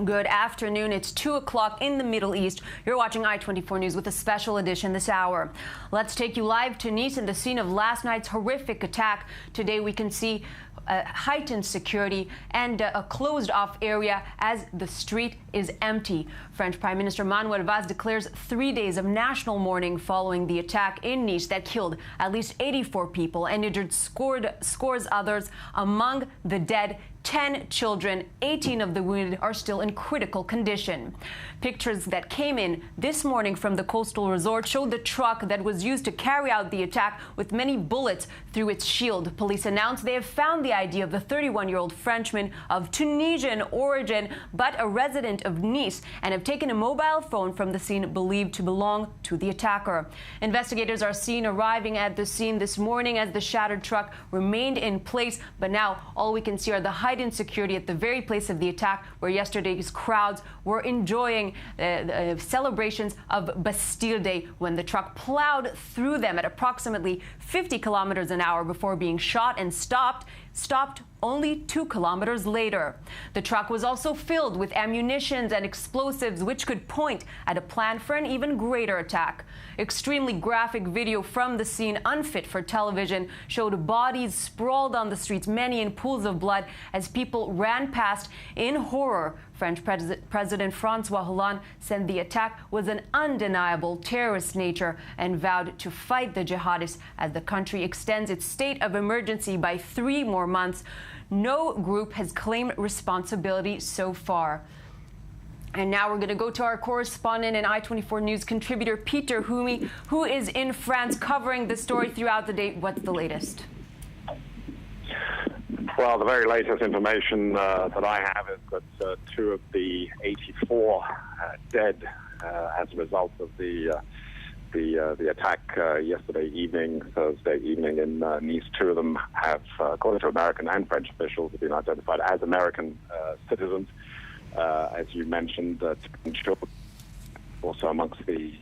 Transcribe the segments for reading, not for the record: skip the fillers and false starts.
Good afternoon. It's 2 o'clock in the Middle East. You're watching i24 News with a special edition this hour. Let's take you live to Nice and the scene of last night's horrific attack. Today we can see heightened security and a closed-off area as the street is empty. French Prime Minister Manuel Valls declares 3 days of national mourning following the attack in Nice that killed at least 84 people and injured scores others. Among the dead, 10 children, 18 of the wounded are still in critical condition. Pictures that came in this morning from the coastal resort showed the truck that was used to carry out the attack with many bullets through its shield. Police announced they have found the ID of the 31-year-old Frenchman of Tunisian origin, but a resident of Nice, and have taken a mobile phone from the scene believed to belong to the attacker. Investigators are seen arriving at the scene this morning as the shattered truck remained in place, but now all we can see are the heightened security at the very place of the attack, where yesterday's crowds were enjoying celebrations of Bastille Day when the truck plowed through them at approximately 50 kilometers an hour before being shot and stopped only 2 kilometers later. The truck was also filled with ammunitions and explosives, which could point at a plan for an even greater attack. Extremely graphic video from the scene, unfit for television, showed bodies sprawled on the streets, many in pools of blood, as people ran past in horror. French President François Hollande said the attack was an undeniable terrorist nature and vowed to fight the jihadists as the country extends its state of emergency by 3 more months. No group has claimed responsibility so far. And now we're going to go to our correspondent and i24 News contributor, Peter Humi, who is in France covering the story throughout the day. What's the latest? Well, the very latest information that I have is that 2 of the 84 dead as a result of the attack yesterday evening, Thursday evening in Nice. 2 of them have, according to American and French officials, have been identified as American citizens. As you mentioned, children also amongst the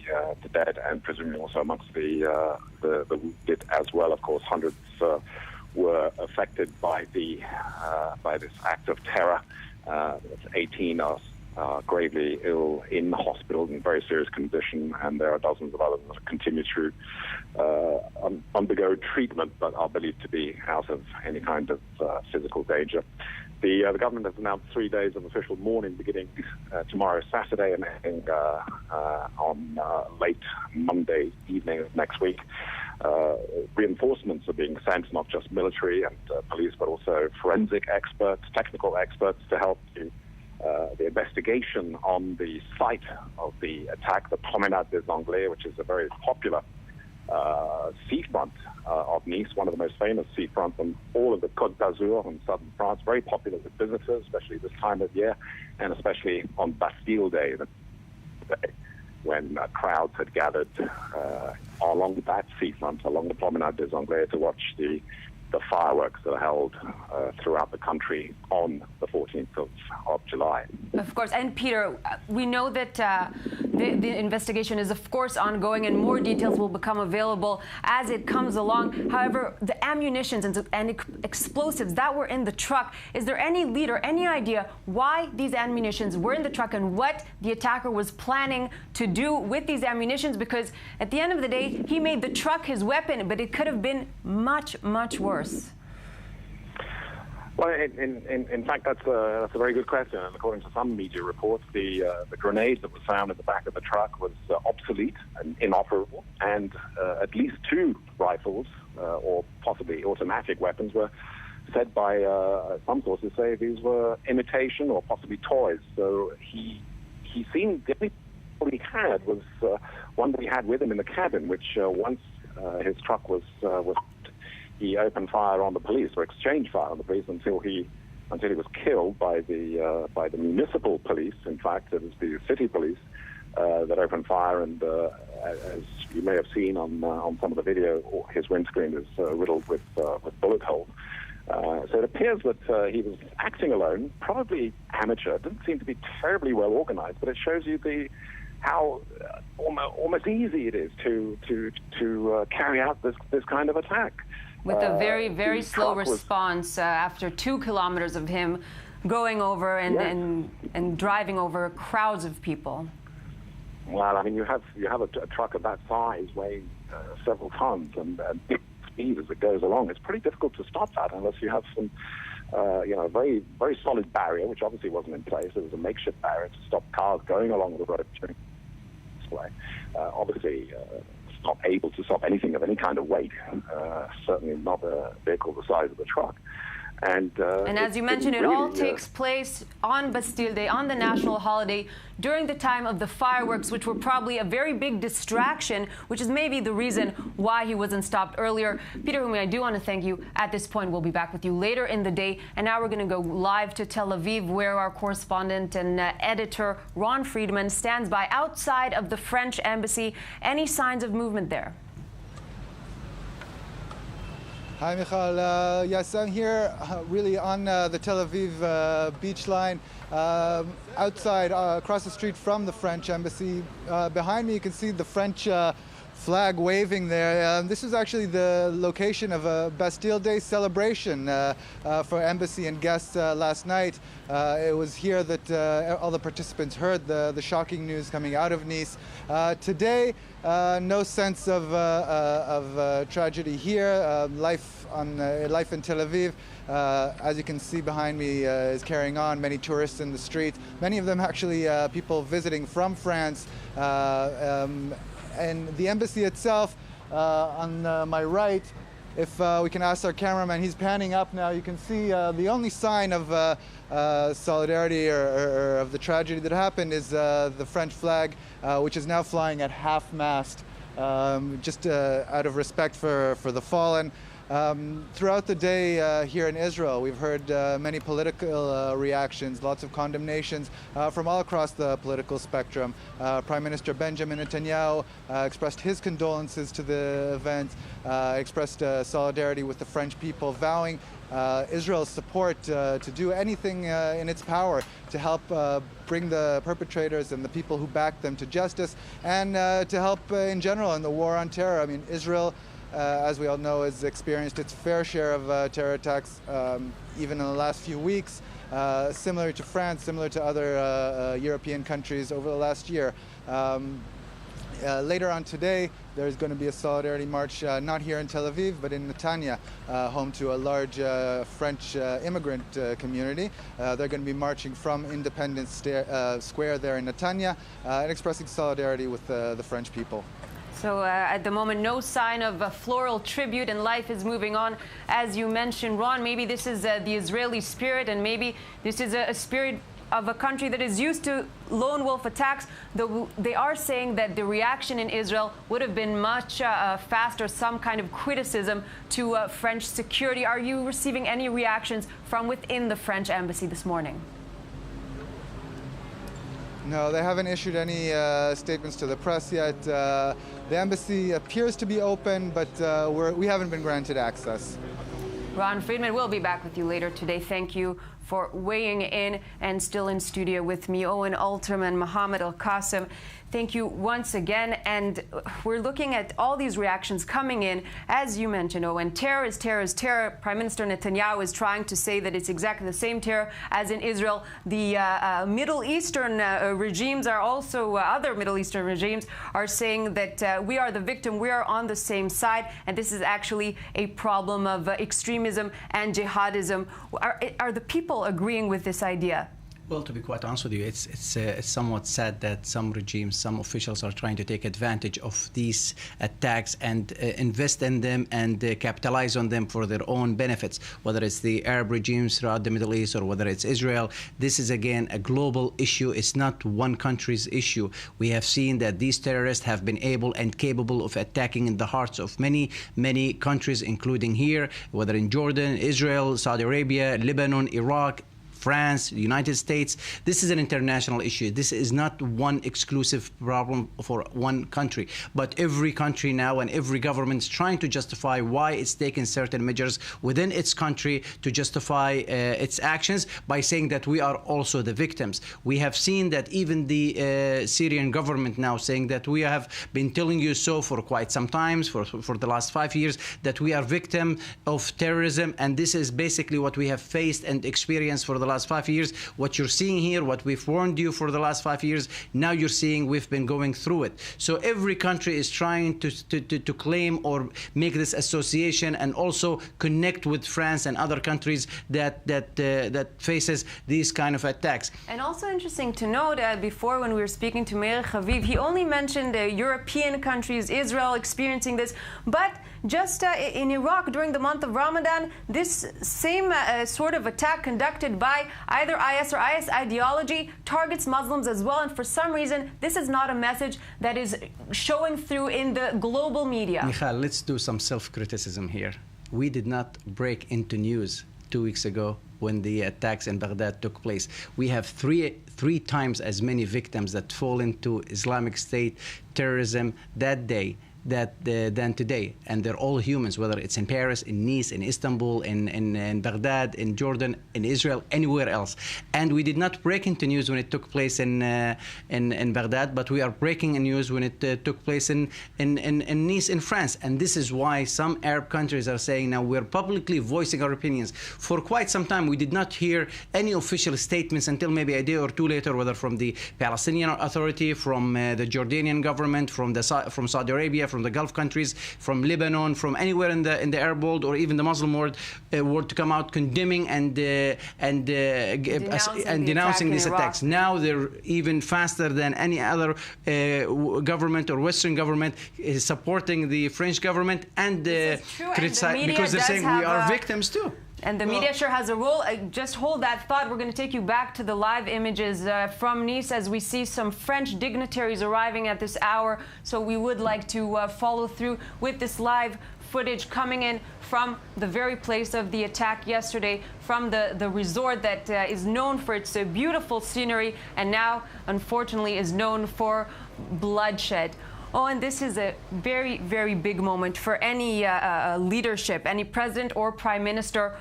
dead, and presumably also amongst the wounded as well. Of course, hundreds were affected by this act of terror. 18 are gravely ill in the hospital in very serious condition, and there are dozens of others that continue to undergo treatment but are believed to be out of any kind of physical danger. The government has announced 3 days of official mourning beginning tomorrow, Saturday, and ending on late Monday evening of next week. Reinforcements are being sent, not just military and police, but also forensic experts, technical experts, to help the investigation on the site of the attack, the Promenade des Anglais, which is a very popular seafront of Nice, one of the most famous seafronts on all of the Côte d'Azur in southern France, very popular with visitors, especially this time of year, and especially on Bastille Day, the day when crowds had gathered along that seafront, along the Promenade des Anglais, to watch the fireworks that are held throughout the country on the 14th of July. Of course. And Peter, we know that the investigation is, of course, ongoing, and more details will become available as it comes along. However, the ammunitions and explosives that were in the truck, is there any lead or any idea why these ammunitions were in the truck and what the attacker was planning to do with these ammunitions? Because at the end of the day, he made the truck his weapon, but it could have been much, much worse. Well, in fact, that's a very good question. And according to some media reports, the grenade that was found in the back of the truck was obsolete and inoperable, and at least 2 rifles or possibly automatic weapons were said by some sources say these were imitation or possibly toys. So he seemed, the only one he had was one that he had with him in the cabin, which once his truck was he opened fire on the police, or exchanged fire on the police, until he was killed by the municipal police. In fact, it was the city police that opened fire, and as you may have seen on some of the video, his windscreen is riddled with bullet holes. So it appears that he was acting alone, probably amateur. Didn't seem to be terribly well organized, but it shows you how almost easy it is to carry out this kind of attack. With a very, very slow response after 2 kilometers of him going over and driving over crowds of people. Well, I mean, you have a truck of that size weighing several tons and speed as it goes along. It's pretty difficult to stop that unless you have some, very, very solid barrier, which obviously wasn't in place. It was a makeshift barrier to stop cars going along the road during this way. Obviously, it's not able to stop anything of any kind of weight, certainly not a vehicle the size of a truck. And as you mentioned, it all takes place on Bastille Day, on the national holiday, during the time of the fireworks, which were probably a very big distraction, which is maybe the reason why he wasn't stopped earlier. Peter Humi, I do want to thank you. At this point, we'll be back with you later in the day. And now we're going to go live to Tel Aviv, where our correspondent and editor, Ron Friedman, stands by outside of the French embassy. Any signs of movement there? Hi, Michal. Yes, I'm here really on the Tel Aviv beach line, outside, across the street from the French embassy. Behind me, you can see the French flag waving there. This is actually the location of a Bastille Day celebration for embassy and guests last night. It was here that all the participants heard the shocking news coming out of Nice. Today, no sense of tragedy here. Life in Tel Aviv, as you can see behind me, is carrying on. Many tourists in the street. Many of them actually people visiting from France. And the embassy itself, on my right, if we can ask our cameraman, he's panning up now. You can see the only sign of solidarity or of the tragedy that happened is the French flag, which is now flying at half-mast, just out of respect for the fallen. Throughout the day here in Israel, we've heard many political reactions, lots of condemnations from all across the political spectrum. Prime Minister Benjamin Netanyahu expressed his condolences to the event, expressed solidarity with the French people, vowing Israel's support to do anything in its power to help bring the perpetrators and the people who backed them to justice, and to help in general in the war on terror. I mean, Israel, as we all know, has experienced its fair share of terror attacks, even in the last few weeks, similar to France, similar to other European countries over the last year. Later on today, there's going to be a solidarity march, not here in Tel Aviv, but in Netanya, home to a large French immigrant community. They're going to be marching from Independence Square there in Netanya and expressing solidarity with the French people. So at the moment, no sign of a floral tribute, and life is moving on. As you mentioned, Ron, maybe this is the Israeli spirit, and maybe this is a spirit of a country that is used to lone wolf attacks. Though they are saying that the reaction in Israel would have been much faster, some kind of criticism to French security. Are you receiving any reactions from within the French embassy this morning? No, they haven't issued any statements to the press yet. The embassy appears to be open, but we haven't been granted access. Ron Friedman, we'll be back with you later today. Thank you for weighing in, and still in studio with me, Owen Alterman, Mohammed Al-Qasim. Thank you once again. And we're looking at all these reactions coming in. As you mentioned, Owen, terror is terror is terror. Prime Minister Netanyahu is trying to say that it's exactly the same terror as in Israel. The Middle Eastern regimes are also, other Middle Eastern regimes are saying that we are the victim, we are on the same side, and this is actually a problem of extremism and jihadism. Are the people agreeing with this idea? Well, to be quite honest with you, it's somewhat sad that some regimes, some officials are trying to take advantage of these attacks and invest in them and capitalize on them for their own benefits, whether it's the Arab regimes throughout the Middle East or whether it's Israel. This is, again, a global issue. It's not one country's issue. We have seen that these terrorists have been able and capable of attacking in the hearts of many, many countries, including here, whether in Jordan, Israel, Saudi Arabia, Lebanon, Iraq, France, the United States. This is an international issue. This is not one exclusive problem for one country, but every country now and every government is trying to justify why it's taken certain measures within its country to justify its actions by saying that we are also the victims. We have seen that even the Syrian government now saying that we have been telling you so for quite some time, for the last 5 years, that we are victim of terrorism, and this is basically what we have faced and experienced for the last 5 years. What you're seeing here, what we've warned you for the last 5 years, now you're seeing we've been going through it. So every country is trying to claim or make this association and also connect with France and other countries that faces these kind of attacks. And also interesting to note, before when we were speaking to Meir Chaviv, he only mentioned European countries, Israel experiencing this, but just in Iraq during the month of Ramadan, this same sort of attack conducted by either IS or IS ideology targets Muslims as well, and for some reason this is not a message that is showing through in the global media. Michal, let's do some self-criticism here. We did not break into news 2 weeks ago when the attacks in Baghdad took place. We have three times as many victims that fall into Islamic State terrorism that day than today, and they're all humans, whether it's in Paris, in Nice, in Istanbul, in Baghdad, in Jordan, in Israel, anywhere else. And we did not break into news when it took place in Baghdad, but we are breaking in news when it took place in Nice, in France. And this is why some Arab countries are saying now we're publicly voicing our opinions. For quite some time, we did not hear any official statements until maybe a day or two later, whether from the Palestinian Authority, from the Jordanian government, from Saudi Arabia, from the Gulf countries, from Lebanon, from anywhere in the Arab world or even the Muslim world to come out condemning and denouncing these attacks. Now they're even faster than any other government or Western government is supporting the French government and criticizing, because they're saying we are victims too. And the media sure has a role. Just hold that thought. We're going to take you back to the live images from Nice as we see some French dignitaries arriving at this hour. So we would like to follow through with this live footage coming in from the very place of the attack yesterday, from the resort that is known for its beautiful scenery and now, unfortunately, is known for bloodshed. Oh, and this is a very, very big moment for any leadership, any president or prime minister.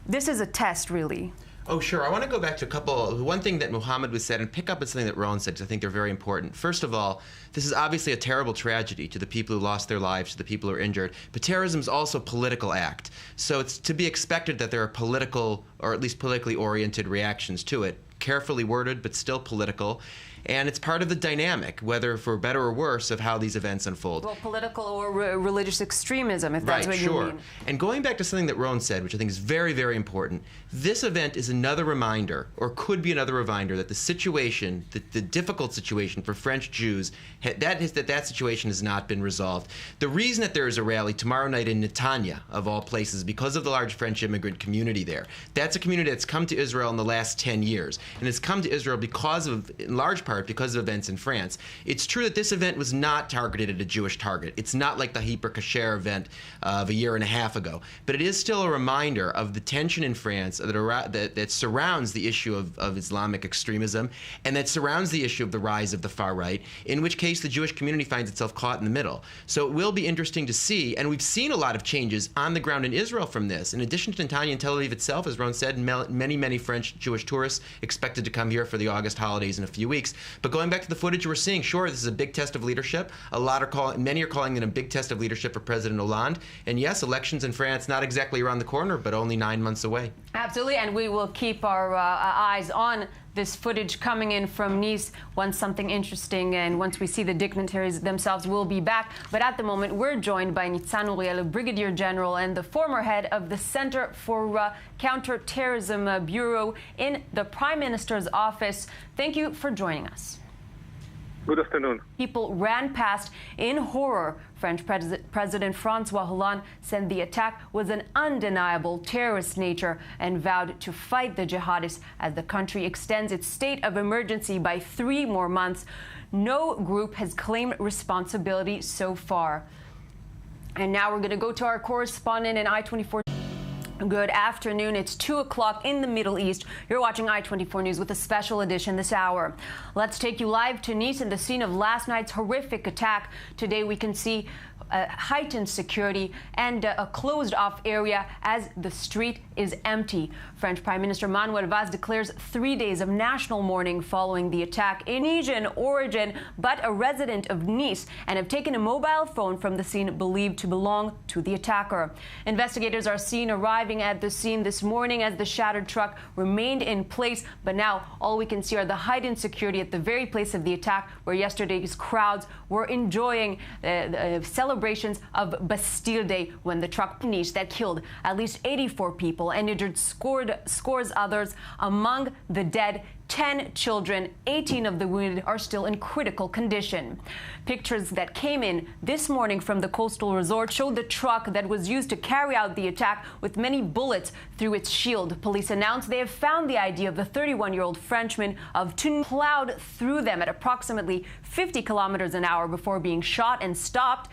This is a test, really. Oh, sure. I want to go back to one thing that Mohammed was said and pick up on something that Ron said, because I think they're very important. First of all, this is obviously a terrible tragedy to the people who lost their lives, to the people who are injured. But terrorism is also a political act. So it's to be expected that there are political, or at least politically oriented reactions to it. Carefully worded, but still political. And it's part of the dynamic, whether for better or worse, of how these events unfold. Well, political or religious extremism, if that's what you mean. And going back to something that Ron said, which I think is very, very important, this event is another reminder, or could be another reminder, that the situation, the difficult situation for French Jews, that situation has not been resolved. The reason that there is a rally tomorrow night in Netanya, of all places, because of the large French immigrant community there. That's a community that's come to Israel in the last 10 years. And it's come to Israel because of, in large part, because of events in France. It's true that this event was not targeted at a Jewish target. It's not like the Hyper Kasher event of a year and a half ago. But it is still a reminder of the tension in France that surrounds the issue of Islamic extremism and that surrounds the issue of the rise of the far right, in which case the Jewish community finds itself caught in the middle. So it will be interesting to see, and we've seen a lot of changes on the ground in Israel from this. In addition to Netanya and Tel Aviv itself, as Ron said, many, many French Jewish tourists expected to come here for the August holidays in a few weeks. But going back to the footage we're seeing, sure, this is a big test of leadership. Many are calling it a big test of leadership for President Hollande. And yes, elections in France not exactly around the corner, but only 9 months away. Absolutely, and we will keep our eyes on this footage coming in from Nice once something interesting and once we see the dignitaries themselves. We'll be back. But at the moment, we're joined by Nitzan Uriel, a Brigadier General and the former head of the Center for Counterterrorism Bureau in the Prime Minister's office. Thank you for joining us. Good afternoon. People ran past in horror. French President François Hollande said the attack was an undeniable terrorist nature and vowed to fight the jihadists as the country extends its state of emergency by 3 more months. No group has claimed responsibility so far. And now we're going to go to our correspondent in I24. Good afternoon. It's 2 o'clock in the Middle East. You're watching I24 News with a special edition this hour. Let's take you live to Nice and the scene of last night's horrific attack. Today we can see heightened security and a closed-off area as the street is empty. French Prime Minister Manuel Valls declares 3 days of national mourning following the attack. Indonesian origin, but a resident of Nice, and have taken a mobile phone from the scene believed to belong to the attacker. Investigators are seen arriving at the scene this morning as the shattered truck remained in place, but now all we can see are the heightened security at the very place of the attack, where yesterday's crowds were enjoying celebrations of Bastille Day when the truck Nice that killed at least 84 people and injured scores others. Among the dead, 10 children, 18 of the wounded are still in critical condition. Pictures that came in this morning from the coastal resort showed the truck that was used to carry out the attack with many bullets through its shield. Police announced they have found the ID of the 31-year-old Frenchman of Tunis, plowed through them at approximately 50 kilometers an hour before being shot and stopped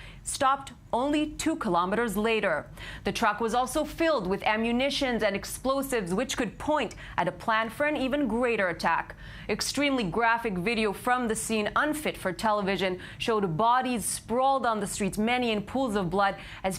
only 2 kilometers later. The truck was also filled with ammunition and explosives, which could point at a plan for an even greater attack. Extremely graphic video from the scene, unfit for television, showed bodies sprawled on the streets, many in pools of blood, as